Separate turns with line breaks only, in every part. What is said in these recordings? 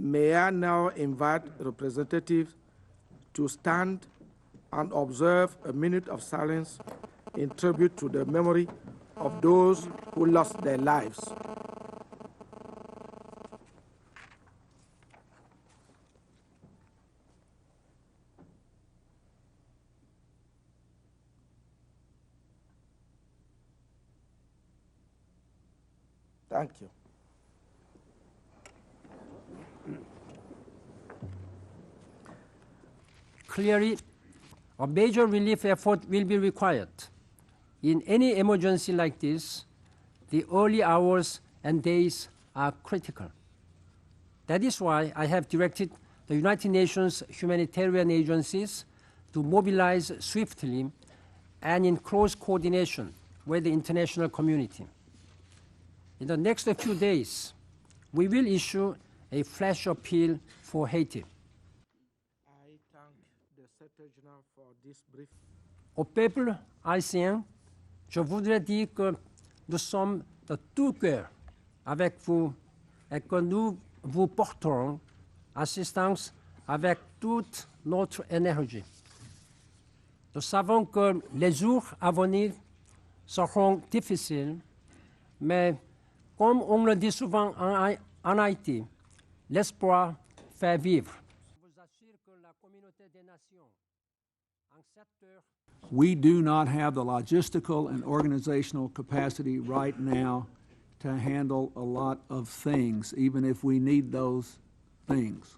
May I now invite representatives to stand and observe a minute of silence in tribute to the memory of those who lost their lives. Thank you.
Clearly, a major relief effort will be required. In any emergency like this, the early hours and days are critical. That is why I have directed the United Nations humanitarian agencies to mobilize swiftly and in close coordination with the international community. In the next few days, we will issue a flash appeal for Haiti.
I thank the Secretary General for this brief.
Au peuple haïtien, je voudrais dire que nous sommes de tout cœur avec vous et que nous vous porterons assistance avec toute notre énergie. Nous savons que les jours à venir seront difficiles, mais comme on le dit souvent en Haïti, l'espoir fait vivre. Je vous assure que la communauté des nations, en secteur.
We do not have the logistical and organizational capacity right now to handle a lot of things, even if we need those things.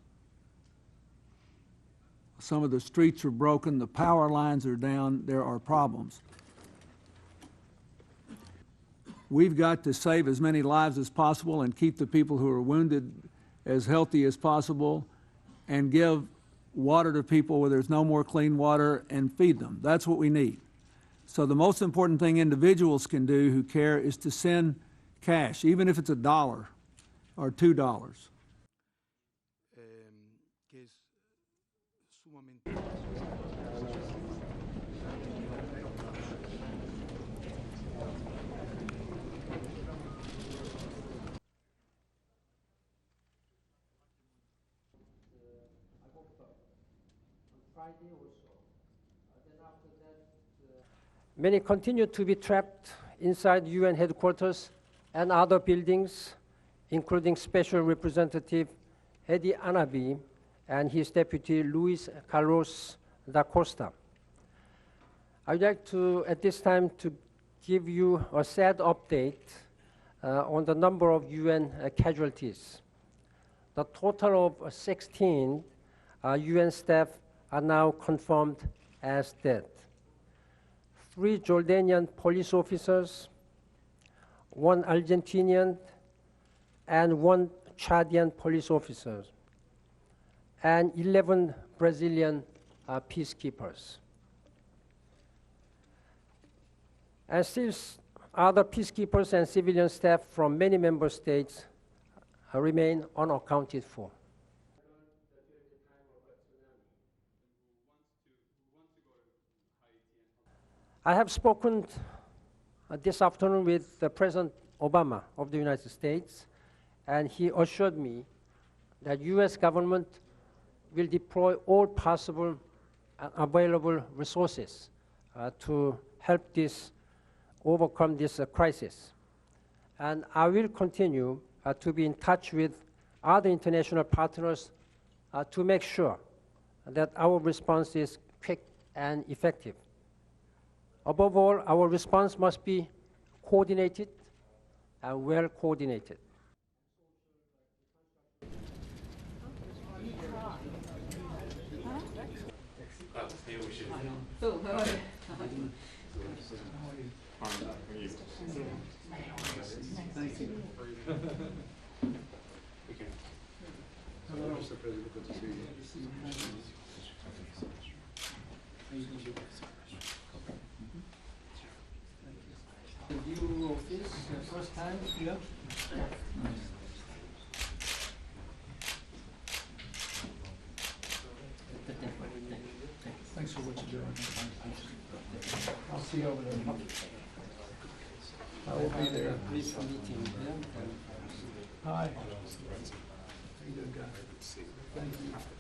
Some of the streets are broken, the power lines are down, there are problems. We've got to save as many lives as possible and keep the people who are wounded as healthy as possible and give water to people where there's no more clean water and feed them. That's what we need. So the most important thing individuals can do who care is to send cash, even if it's $1 or $2.
Que es sumamente.
Many continue to be trapped inside UN headquarters and other buildings, including Special Representative Hedi Anabi and his deputy Luis Carlos da Costa. I'd like to, at this time, to give you a sad update on the number of UN casualties. The total of 16 UN staff are now confirmed as dead. 3 Jordanian police officers, 1 Argentinian, and 1 Chadian police officer, and 11 Brazilian peacekeepers. And still other peacekeepers and civilian staff from many member states remain unaccounted for. I have spoken this afternoon with President Obama of the United States, and he assured me that U.S. government will deploy all possible available resources to help overcome this crisis. And I will continue to be in touch with other international partners to make sure that our response is quick and effective. Above all, our response must be coordinated and well coordinated. Review of this first time here.
Thanks for what you're doing. I'll see you over there. I will be there.
Brief meeting.
Hi. you doing, guys? Thank you.